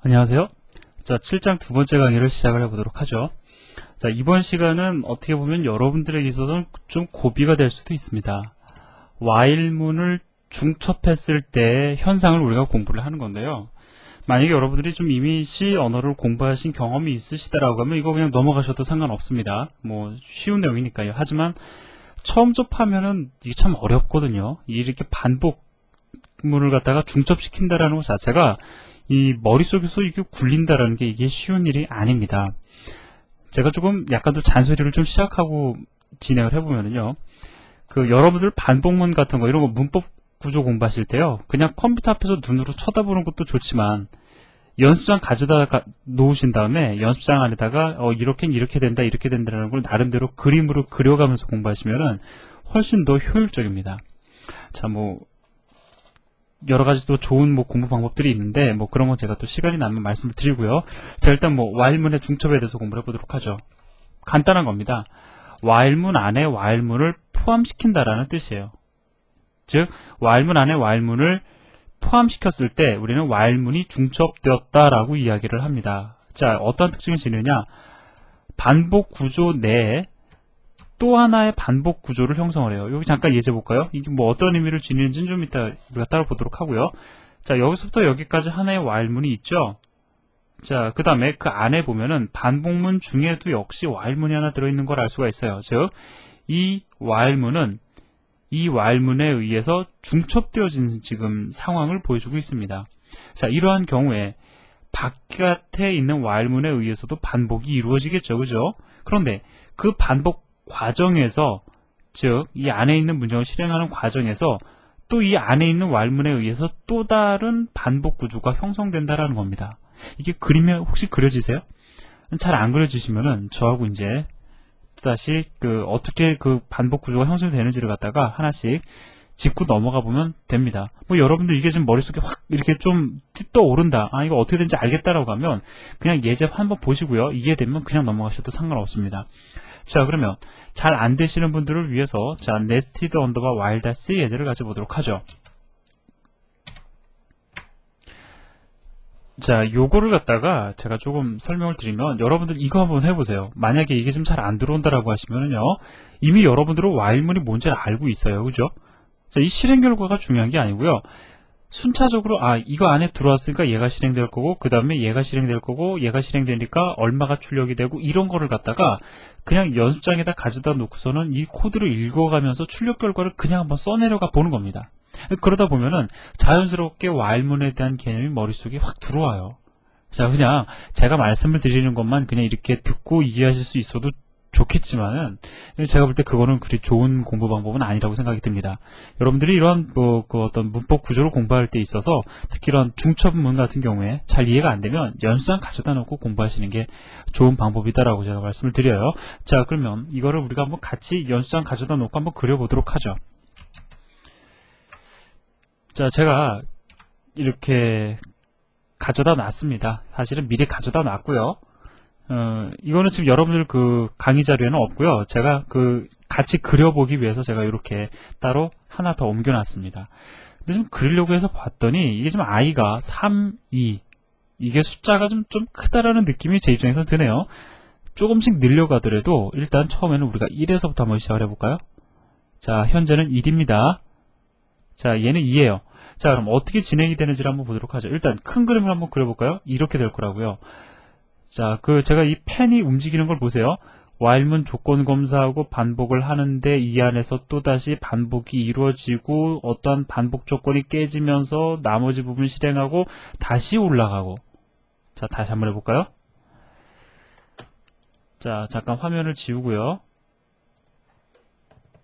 안녕하세요. 자, 7장 두 번째 강의를 시작을 해보도록 하죠. 자, 이번 시간은 어떻게 보면 여러분들에게 있어서는 좀 고비가 될 수도 있습니다. while문을 중첩했을 때의 현상을 우리가 공부를 하는 건데요. 만약에 여러분들이 좀 이미 C 언어를 공부하신 경험이 있으시다라고 하면 이거 그냥 넘어가셔도 상관없습니다. 뭐 쉬운 내용이니까요. 하지만 처음 접하면은 이게 참 어렵거든요. 이렇게 반복문을 갖다가 중첩시킨다라는 것 자체가 이 머릿속에서 이게 굴린다라는 게 이게 쉬운 일이 아닙니다. 제가 조금 약간 더 잔소리를 좀 시작하고 진행을 해보면요. 여러분들 반복문 같은 거 이런 거 문법 구조 공부하실 때요. 그냥 컴퓨터 앞에서 눈으로 쳐다보는 것도 좋지만 연습장 가져다 놓으신 다음에 연습장 안에다가 이렇게 된다 이렇게 된다라는 걸 나름대로 그림으로 그려가면서 공부하시면은 훨씬 더 효율적입니다. 자, 뭐 여러 가지 또 좋은 공부 방법들이 있는데 그런 건 제가 또 시간이 나면 말씀을 드리고요. 자, 일단 while문의 중첩에 대해서 공부를 해보도록 하죠. 간단한 겁니다. while문 안에 while문을 포함시킨다라는 뜻이에요. 즉 while문 안에 while문을 포함시켰을 때 우리는 while문이 중첩되었다라고 이야기를 합니다. 자, 어떤 특징을 지니냐? 반복 구조 내에 또 하나의 반복 구조를 형성을 해요. 여기 잠깐 예제 볼까요? 이게 어떤 의미를 지니는지는 좀 이따 우리가 따로 보도록 하고요. 자, 여기서부터 여기까지 하나의 while문이 있죠. 자, 그 다음에 그 안에 보면은 반복문 중에도 역시 while문이 하나 들어있는 걸 알 수가 있어요. 즉, 이 while문은 이 while문에 의해서 중첩되어진 지금 상황을 보여주고 있습니다. 자, 이러한 경우에 바깥에 있는 while문에 의해서도 반복이 이루어지겠죠. 그죠? 그런데 그 반복 과정에서, 즉 이 안에 있는 문장을 실행하는 과정에서 또 이 안에 있는 while문에 의해서 또 다른 반복 구조가 형성된다라는 겁니다. 이게 그림에 혹시 그려지세요? 잘 안 그려지시면은 저하고 이제 다시 어떻게 그 반복 구조가 형성되는지를 갖다가 하나씩 짚고 넘어가 보면 됩니다. 여러분들 이게 지금 머릿속에 확 이렇게 좀 떠오른다. 이거 어떻게 되는지 알겠다라고 하면 그냥 예제 한번 보시고요. 이해되면 그냥 넘어가셔도 상관없습니다. 자, 그러면 잘 안 되시는 분들을 위해서 자, nested underbar while 예제를 가져보도록 하죠. 자, 요거를 갖다가 제가 조금 설명을 드리면 여러분들 이거 한번 해보세요. 만약에 이게 좀 잘 안 들어온다라고 하시면은요, 이미 여러분들은 while문이 뭔지 알고 있어요. 그죠? 자, 이 실행 결과가 중요한 게 아니고요. 순차적으로 이거 안에 들어왔으니까 얘가 실행될 거고 그 다음에 얘가 실행될 거고 얘가 실행되니까 얼마가 출력이 되고 이런 거를 갖다가 그냥 연습장에다 가져다 놓고서는 이 코드를 읽어가면서 출력 결과를 그냥 한번 써내려가 보는 겁니다. 그러다 보면은 자연스럽게 while문에 대한 개념이 머릿속에 확 들어와요. 자, 그냥 제가 말씀을 드리는 것만 그냥 이렇게 듣고 이해하실 수 있어도 좋겠지만은 제가 볼 때 그거는 그리 좋은 공부 방법은 아니라고 생각이 듭니다. 여러분들이 이러한 어떤 문법 구조를 공부할 때 있어서 특히 이런 중첩문 같은 경우에 잘 이해가 안 되면 연습장 가져다 놓고 공부하시는 게 좋은 방법이다라고 제가 말씀을 드려요. 자, 그러면 이거를 우리가 한번 같이 연습장 가져다 놓고 한번 그려보도록 하죠. 자, 제가 이렇게 가져다 놨습니다. 사실은 미리 가져다 놨고요. 이거는 지금 여러분들 강의 자료에는 없고요. 제가 같이 그려보기 위해서 제가 이렇게 따로 하나 더 옮겨놨습니다. 근데 좀 그리려고 해서 봤더니 이게 좀 i가 3, 2 이게 숫자가 좀 크다라는 느낌이 제 입장에서 드네요. 조금씩 늘려가더라도 일단 처음에는 우리가 1에서부터 한번 시작을 해볼까요? 자, 현재는 1입니다. 자, 얘는 2예요. 자, 그럼 어떻게 진행이 되는지를 한번 보도록 하죠. 일단 큰 그림을 한번 그려볼까요? 이렇게 될 거라고요. 자, 제가 이 펜이 움직이는 걸 보세요. while문 조건 검사하고 반복을 하는데 이 안에서 또다시 반복이 이루어지고 어떠한 반복 조건이 깨지면서 나머지 부분 실행하고 다시 올라가고. 자, 다시 한번 해볼까요? 자, 잠깐 화면을 지우고요.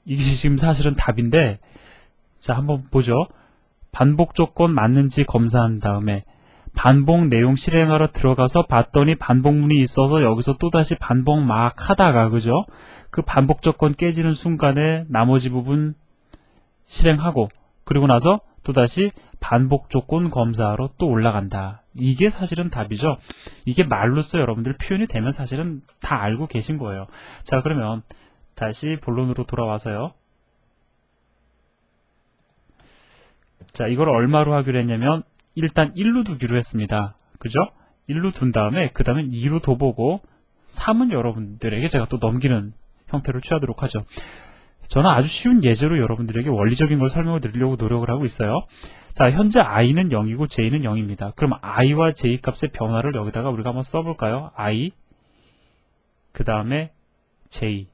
이게 지금 사실은 답인데, 자, 한번 보죠. 반복 조건 맞는지 검사한 다음에 반복 내용 실행하러 들어가서 봤더니 반복문이 있어서 여기서 또다시 반복 막 하다가, 그죠? 그 반복 조건 깨지는 순간에 나머지 부분 실행하고 그리고 나서 또다시 반복 조건 검사하러 또 올라간다. 이게 사실은 답이죠. 이게 말로써 여러분들 표현이 되면 사실은 다 알고 계신 거예요. 자, 그러면 다시 본론으로 돌아와서요. 자, 이걸 얼마로 하기로 했냐면 일단 1로 두기로 했습니다. 그죠? 1로 둔 다음에 그 다음에 2로 둬보고 3은 여러분들에게 제가 또 넘기는 형태를 취하도록 하죠. 저는 아주 쉬운 예제로 여러분들에게 원리적인 걸 설명을 드리려고 노력을 하고 있어요. 자, 현재 i는 0이고 j는 0입니다. 그럼 i와 j 값의 변화를 여기다가 우리가 한번 써볼까요? i 그 다음에 j.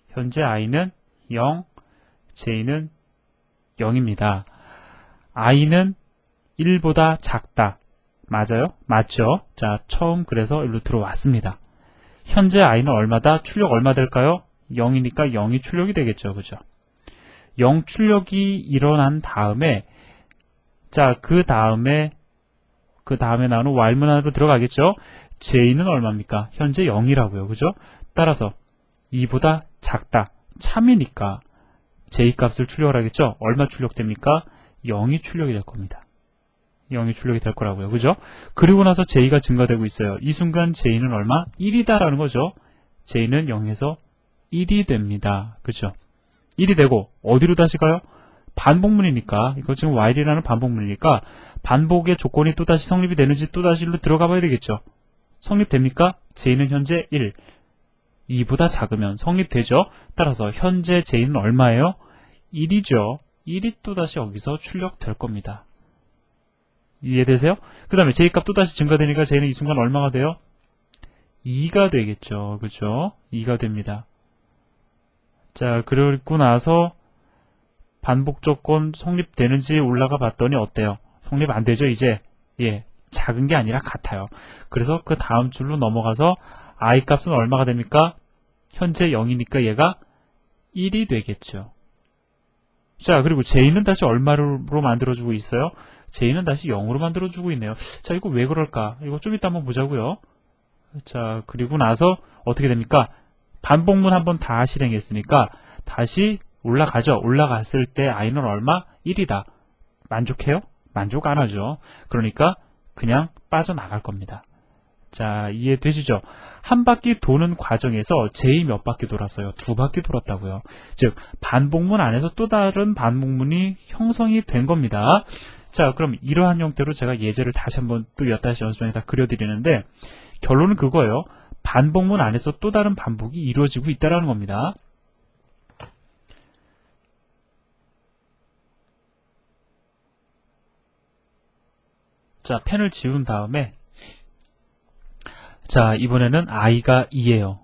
현재 i는 0, j는 0입니다. i는 1보다 작다. 맞아요? 맞죠? 자, 처음 그래서 일로 들어왔습니다. 현재 i는 얼마다? 출력 얼마 될까요? 0이니까 0이 출력이 되겠죠. 그죠? 0 출력이 일어난 다음에 자, 그 다음에 나오는 while문 안으로 들어가겠죠? j는 얼마입니까? 현재 0이라고요. 그죠? 따라서 2보다 작다. 참이니까 j 값을 출력을 하겠죠? 얼마 출력됩니까? 0이 출력이 될 겁니다. 0이 출력이 될 거라고요. 그죠? 그리고 나서 j가 증가되고 있어요. 이 순간 j는 얼마? 1이다라는 거죠. j는 0에서 1이 됩니다. 그죠? 1이 되고 어디로 다시 가요? 반복문이니까 이거 지금 while이라는 반복문이니까 반복의 조건이 또다시 성립이 되는지 또다시 1로 들어가 봐야 되겠죠. 성립됩니까? j는 현재 1. 2보다 작으면 성립되죠. 따라서 현재 j는 얼마예요? 1이죠. 1이 또다시 여기서 출력될 겁니다. 이해되세요? 그 다음에 j값 또다시 증가되니까 j는 이 순간 얼마가 돼요? 2가 되겠죠. 그죠? 2가 됩니다. 자, 그리고 나서 반복 조건 성립되는지 올라가 봤더니 어때요? 성립 안 되죠, 이제? 예, 작은 게 아니라 같아요. 그래서 그 다음 줄로 넘어가서 i 값은 얼마가 됩니까? 현재 0이니까 얘가 1이 되겠죠. 자, 그리고 j는 다시 얼마로 만들어주고 있어요? j는 다시 0으로 만들어주고 있네요. 자, 이거 왜 그럴까? 이거 좀 이따 한번 보자고요. 자, 그리고 나서 어떻게 됩니까? 반복문 한번 다 실행했으니까 다시 올라가죠. 올라갔을 때 i는 얼마? 1이다. 만족해요? 만족 안 하죠. 그러니까 그냥 빠져나갈 겁니다. 자, 이해되시죠? 한 바퀴 도는 과정에서 j 몇 바퀴 돌았어요? 2바퀴 돌았다고요. 즉 반복문 안에서 또 다른 반복문이 형성이 된 겁니다. 자, 그럼 이러한 형태로 제가 예제를 다시 한번 또 몇 다시 연습장에다 그려드리는데 결론은 그거예요. 반복문 안에서 또 다른 반복이 이루어지고 있다는 겁니다. 자, 펜을 지운 다음에 자, 이번에는 i가 2예요.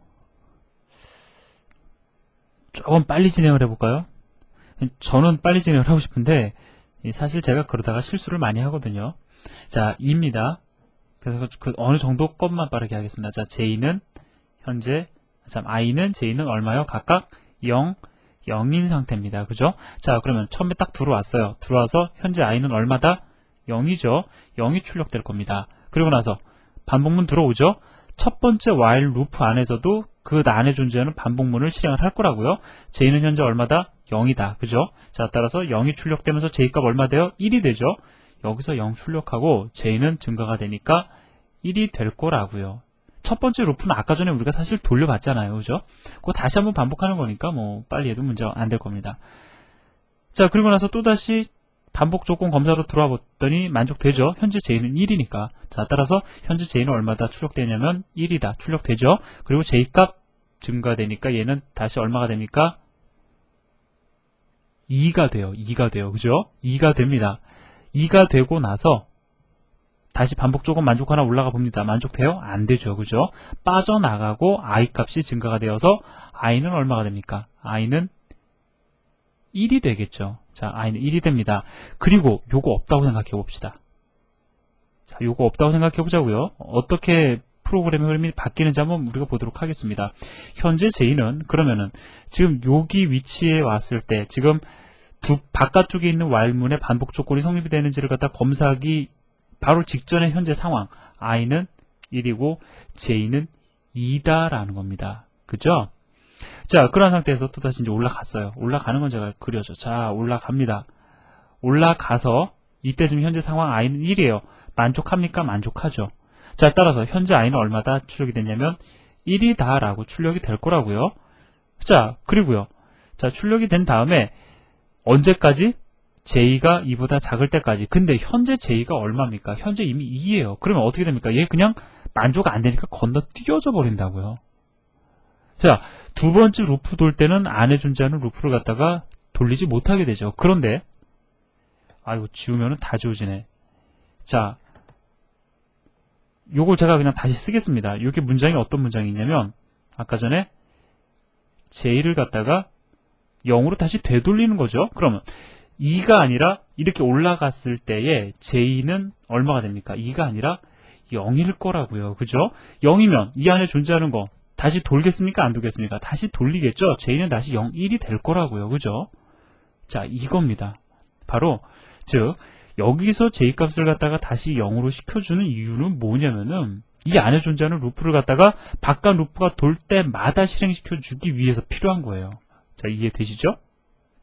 조금 빨리 진행을 해볼까요? 저는 빨리 진행을 하고 싶은데 사실 제가 그러다가 실수를 많이 하거든요. 자, 2입니다. 그래서 그 어느 정도 것만 빠르게 하겠습니다. 자, j는 현재 i는 j는 얼마요? 각각 0, 0인 상태입니다. 그죠? 자, 그러면 처음에 딱 들어왔어요. 들어와서 현재 i는 얼마다? 0이죠. 0이 출력될 겁니다. 그리고 나서 반복문 들어오죠. 첫 번째 while 루프 안에서도 그 안에 존재하는 반복문을 실행을 할 거라고요. j는 현재 얼마다? 0이다. 그죠? 자, 따라서 0이 출력되면서 j값 얼마 돼요? 1이 되죠. 여기서 0 출력하고 j는 증가가 되니까 1이 될 거라고요. 첫 번째 루프는 아까 전에 우리가 사실 돌려봤잖아요. 그죠? 그거 다시 한번 반복하는 거니까 뭐 빨리 해도 문제 안 될 겁니다. 자, 그리고 나서 또다시 반복 조건 검사로 들어와 봤더니 만족되죠. 현재 j는 1이니까. 자, 따라서 현재 j는 얼마다 출력되냐면 1이다. 출력되죠. 그리고 j값 증가되니까 얘는 다시 얼마가 됩니까? 2가 돼요. 2가 돼요. 그죠? 2가 됩니다. 2가 되고 나서 다시 반복 조건 만족하나 올라가 봅니다. 만족돼요? 안 되죠. 그죠? 빠져나가고 i 값이 증가가 되어서 i는 얼마가 됩니까? i는 1이 되겠죠. 자, i는 1이 됩니다. 그리고 요거 없다고 생각해 봅시다. 자, 요거 없다고 생각해 보자고요. 어떻게 프로그램의 흐름이 바뀌는지 한번 우리가 보도록 하겠습니다. 현재 j는 그러면은 지금 여기 위치에 왔을 때 지금 바깥쪽에 있는 while문의 반복 조건이 성립이 되는지를 갖다 검사하기 바로 직전의 현재 상황 i는 1이고 j는 2다라는 겁니다. 그죠? 자, 그런 상태에서 또다시 이제 올라갔어요. 올라가는 건 제가 그려줘. 자, 올라갑니다. 올라가서 이때쯤 현재 상황 i는 1이에요. 만족합니까? 만족하죠. 자, 따라서 현재 i는 얼마다 출력이 됐냐면 1이다 라고 출력이 될 거라고요. 자, 그리고요. 자, 출력이 된 다음에 언제까지? J가 2보다 작을 때까지. 근데 현재 J가 얼마입니까? 현재 이미 2예요. 그러면 어떻게 됩니까? 얘 그냥 만족 안 되니까 건너뛰어져 버린다고요. 자, 두 번째 루프 돌 때는 안에 존재하는 루프를 갖다가 돌리지 못하게 되죠. 그런데 아이고, 지우면은 다 지워지네. 자, 요걸 제가 그냥 다시 쓰겠습니다. 이게 문장이 어떤 문장이냐면 아까 전에 J를 갖다가 0으로 다시 되돌리는 거죠. 그러면 2가 아니라 이렇게 올라갔을 때에 J는 얼마가 됩니까? 2가 아니라 0일 거라고요. 그죠? 0이면 이 안에 존재하는 거 다시 돌겠습니까? 안 돌겠습니까? 다시 돌리겠죠? J는 다시 0, 1이 될 거라고요. 그죠? 자, 이겁니다. 바로 즉 여기서 J값을 갖다가 다시 0으로 시켜주는 이유는 뭐냐면은 이 안에 존재하는 루프를 갖다가 바깥 루프가 돌 때마다 실행시켜주기 위해서 필요한 거예요. 자, 이해되시죠?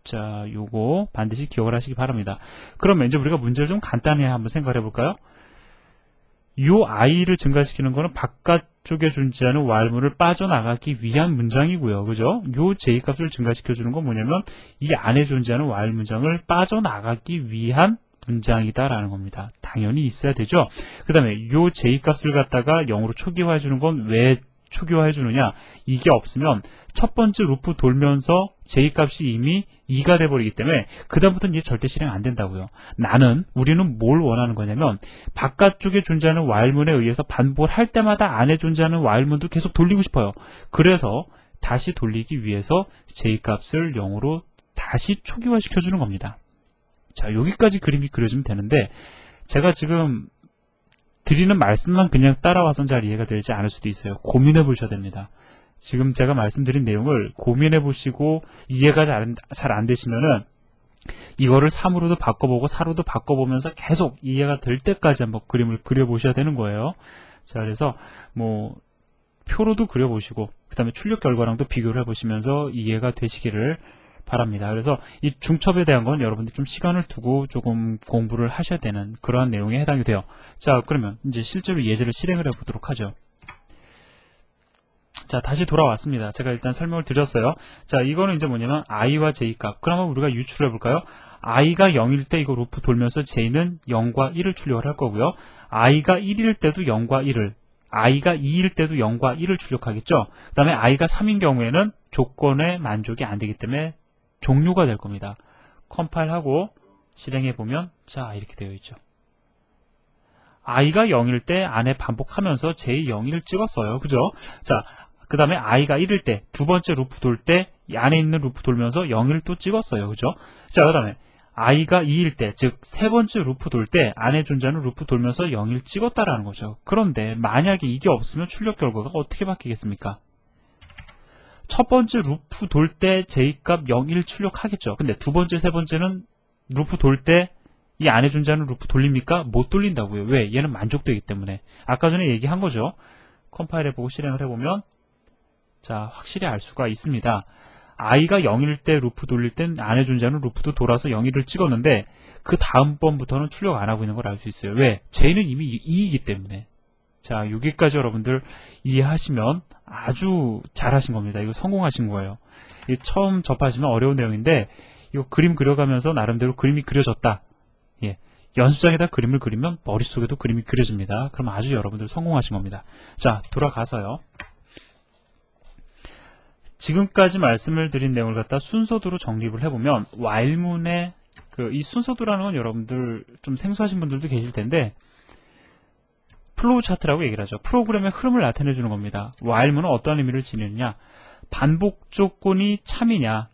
자, 요거 반드시 기억을 하시기 바랍니다. 그러면 이제 우리가 문제를 좀 간단히 한번 생각을 해볼까요? 요 i를 증가시키는 거는 바깥쪽에 존재하는 while문을 빠져나가기 위한 문장이고요. 그죠? 요 J값을 증가시켜주는 건 뭐냐면 이 안에 존재하는 while 문장을 빠져나가기 위한 문장이다라는 겁니다. 당연히 있어야 되죠. 그 다음에 요 J값을 갖다가 0으로 초기화해 주는 건 왜 초기화해 주느냐? 이게 없으면 첫 번째 루프 돌면서 J값이 이미 2가 돼버리기 때문에 그 다음부터는 이제 절대 실행 안 된다고요. 우리는 뭘 원하는 거냐면 바깥쪽에 존재하는 while문에 의해서 반복을 할 때마다 안에 존재하는 while문도 계속 돌리고 싶어요. 그래서 다시 돌리기 위해서 J값을 0으로 다시 초기화 시켜주는 겁니다. 자, 여기까지 그림이 그려지면 되는데 제가 지금 드리는 말씀만 그냥 따라와선 잘 이해가 되지 않을 수도 있어요. 고민해 보셔야 됩니다. 지금 제가 말씀드린 내용을 고민해 보시고 이해가 잘 안 되시면은 이거를 3으로도 바꿔보고 4로도 바꿔보면서 계속 이해가 될 때까지 한번 그림을 그려보셔야 되는 거예요. 자, 그래서 뭐 표로도 그려보시고 그 다음에 출력 결과랑도 비교를 해보시면서 이해가 되시기를 바랍니다. 그래서 이 중첩에 대한 건 여러분들이 좀 시간을 두고 조금 공부를 하셔야 되는 그러한 내용에 해당이 돼요. 자, 그러면 이제 실제로 예제를 실행을 해보도록 하죠. 자, 다시 돌아왔습니다. 제가 일단 설명을 드렸어요. 자, 이거는 이제 뭐냐면 i와 J값. 그러면 우리가 유출을 해볼까요? i가 0일 때 이거 루프 돌면서 J는 0과 1을 출력을 할 거고요. i가 1일 때도 0과 1을, i가 2일 때도 0과 1을 출력하겠죠. 그 다음에 i가 3인 경우에는 조건에 만족이 안 되기 때문에 종료가 될 겁니다. 컴파일하고 실행해보면 자, 이렇게 되어 있죠. i가 0일 때 안에 반복하면서 J 0을 찍었어요. 그죠? 자, 그 다음에 i가 1일 때 두 번째 루프 돌 때 이 안에 있는 루프 돌면서 0을 또 찍었어요. 그죠? 자, 그 다음에 i가 2일 때, 즉 세 번째 루프 돌 때 안에 존재하는 루프 돌면서 0을 찍었다라는 거죠. 그런데 만약에 이게 없으면 출력 결과가 어떻게 바뀌겠습니까? 첫 번째 루프 돌 때 J값 0, 1 출력하겠죠. 근데 두 번째, 세 번째는 루프 돌 때 이 안에 존재하는 루프 돌립니까? 못 돌린다고요. 왜? 얘는 만족되기 때문에. 아까 전에 얘기한 거죠. 컴파일 해보고 실행을 해보면 자, 확실히 알 수가 있습니다. i가 0일 때 루프 돌릴 땐 안에 존재하는 루프도 돌아서 0, 1을 찍었는데 그 다음번부터는 출력 안 하고 있는 걸 알 수 있어요. 왜? J는 이미 2이기 때문에. 자, 여기까지 여러분들 이해하시면 아주 잘하신 겁니다. 이거 성공하신 거예요. 처음 접하시면 어려운 내용인데 이거 그림 그려가면서 나름대로 그림이 그려졌다. 예, 연습장에다 그림을 그리면 머릿속에도 그림이 그려집니다. 그럼 아주 여러분들 성공하신 겁니다. 자, 돌아가서요. 지금까지 말씀을 드린 내용을 갖다 순서대로 정립을 해보면 while문의 이 순서도라는 건 여러분들 좀 생소하신 분들도 계실 텐데 플로우 차트라고 얘기를 하죠. 프로그램의 흐름을 나타내 주는 겁니다. while문은 어떤 의미를 지니느냐, 반복 조건이 참이냐,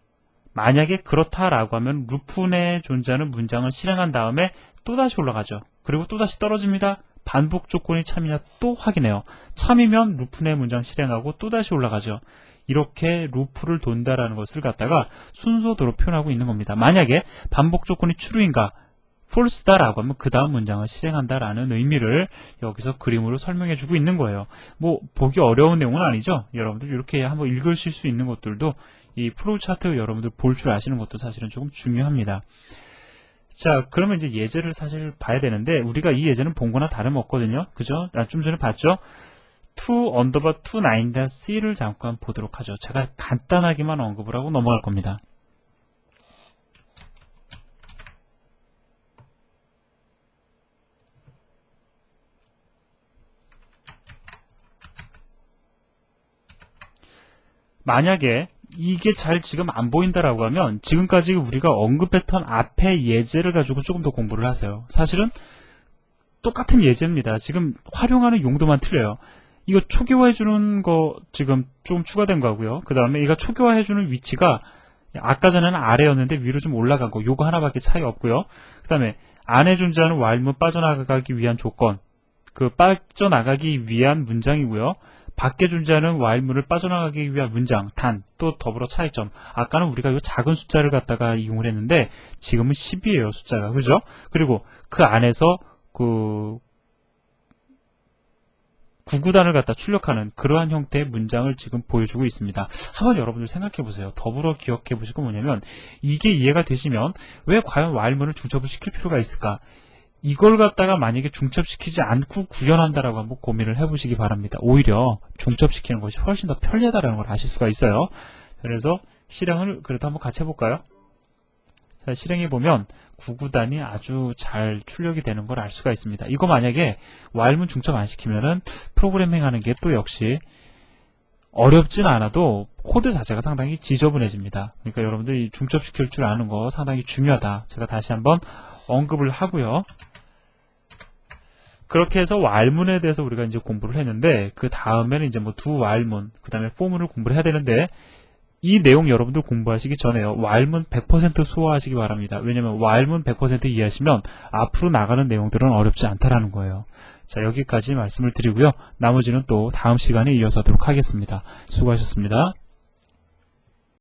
만약에 그렇다라고 하면 루프 내에 존재하는 문장을 실행한 다음에 또다시 올라가죠. 그리고 또다시 떨어집니다. 반복 조건이 참이냐 또 확인해요. 참이면 루프 내 문장 실행하고 또다시 올라가죠. 이렇게 루프를 돈다라는 것을 갖다가 순서대로 표현하고 있는 겁니다. 만약에 반복 조건이 true인가 false다라고 하면 그 다음 문장을 실행한다라는 의미를 여기서 그림으로 설명해 주고 있는 거예요. 뭐 보기 어려운 내용은 아니죠. 여러분들 이렇게 한번 읽으실 수 있는 것들도 이 플로우 차트 여러분들 볼 줄 아시는 것도 사실은 조금 중요합니다. 자, 그러면 이제 예제를 사실 봐야 되는데 우리가 이 예제는 본 거나 다름없거든요. 그죠? 좀 전에 봤죠? to_29.c를 잠깐 보도록 하죠. 제가 간단하게만 언급을 하고 넘어갈 겁니다. 만약에 이게 잘 지금 안 보인다라고 하면 지금까지 우리가 언급했던 앞에 예제를 가지고 조금 더 공부를 하세요. 사실은 똑같은 예제입니다. 지금 활용하는 용도만 틀려요. 이거 초기화해주는 거 지금 좀 추가된 거고요. 그 다음에 이거 초기화해주는 위치가 아까 전에는 아래였는데 위로 좀 올라간 거, 요거 하나밖에 차이 없고요. 그 다음에 안에 존재하는 while문 빠져나가기 위한 조건, 그 빠져나가기 위한 문장이고요. 밖에 존재하는 while문을 빠져나가기 위한 문장, 단, 또 더불어 차이점. 아까는 우리가 이 작은 숫자를 갖다가 이용을 했는데 지금은 10이에요, 숫자가. 그죠? 그리고 그 안에서 그 구구단을 갖다 출력하는 그러한 형태의 문장을 지금 보여주고 있습니다. 한번 여러분들 생각해 보세요. 더불어 기억해 보실 건 뭐냐면 이게 이해가 되시면 왜 과연 while문을 중첩을 시킬 필요가 있을까? 이걸 갖다가 만약에 중첩시키지 않고 구현한다라고 한번 고민을 해보시기 바랍니다. 오히려 중첩시키는 것이 훨씬 더 편리하다는 걸 아실 수가 있어요. 그래서 실행을 그래도 한번 같이 해볼까요? 자, 실행해보면 구구단이 아주 잘 출력이 되는 걸 알 수가 있습니다. 이거 만약에 while문 중첩 안 시키면은 프로그래밍 하는 게 또 역시 어렵진 않아도 코드 자체가 상당히 지저분해집니다. 그러니까 여러분들이 중첩시킬 줄 아는 거 상당히 중요하다. 제가 다시 한번 언급을 하고요. 그렇게 해서 while문에 대해서 우리가 이제 공부를 했는데 그 다음에는 이제 뭐 do while문, 그 다음에 for문을 공부를 해야 되는데 이 내용 여러분들 공부하시기 전에요. while문 100% 수호하시기 바랍니다. 왜냐면 while문 100% 이해하시면 앞으로 나가는 내용들은 어렵지 않다라는 거예요. 자, 여기까지 말씀을 드리고요. 나머지는 또 다음 시간에 이어서 하도록 하겠습니다. 수고하셨습니다.